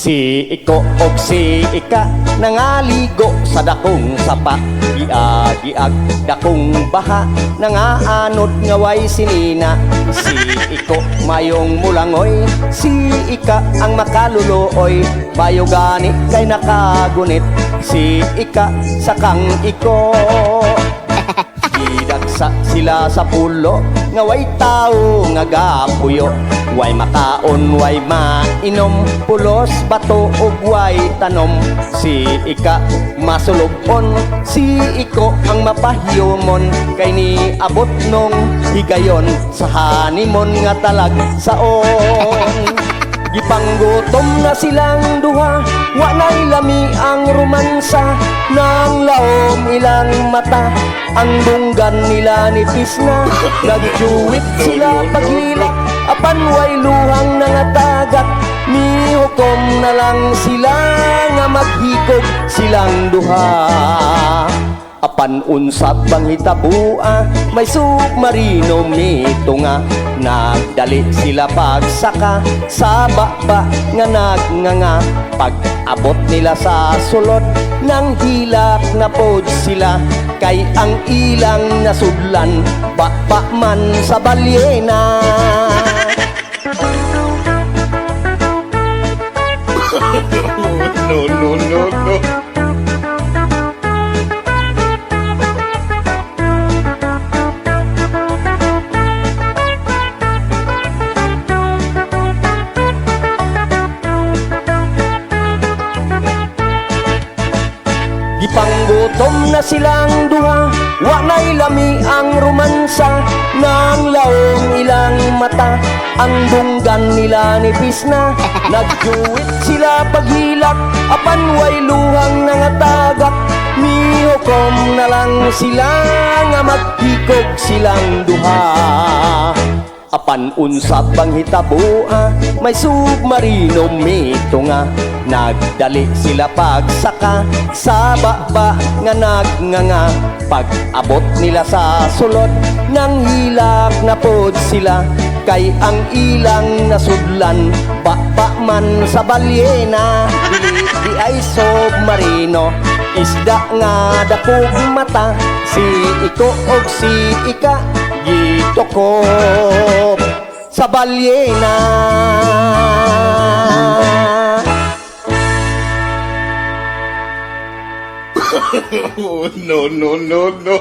Si Iko og si Ika nangaligo sa dakong sapa, giag dakong baha nangaanod nga way sinina. Si Iko mayong mulangoy, si Ika ang makaluluoy, bayo gani kay nakagunit. Si Ika sakang Iko gidagsa sila sa pulo, nga way tao nga gapuyo. Way makaon, way mainom, pulos, bato, ug way tanom. Si Ika masulog-on, si Iko ang mapahyumon, kay ni abot nung higayon sa hanimon nga talag saon. Gipanggutom na silang duha, wa na'y lami ang romansa, nang laom ilang mata, ang dunggan nila nipis na. Nagjuwit sila paghilak, apan way luhang nangatagak, mihukom na lang sila nga maghikog silang duha. Apan unsab bang hitabua, may submarino mito nga, nagdali sila pagsaka sa baba nga nagnganga. Pag abot nila sa sulod, nang hilak na pod sila, kay ang ilang nasudlan baba man sa balyena. No. Gipanggutom na silang duha, wa na'y lami ang romansa, nang laong ilang mata, ang dunggan nila nipis na. Nagjuwit sila paghilak, apan way luhang nangatagak, mihukom na lang sila nga maghikog silang duha. Apan unsab bang hitabua, may submarino mito nga, nagdali sila pagsaka sa baba nga nagnganga. Pag abot nila sa sulod, nang hilak na pod sila, kay ang ilang nasudlan baba man sa balyena. Di ay submarino, isda nga dakog mata, si Iko og si Ika gitokop sa balyena. No.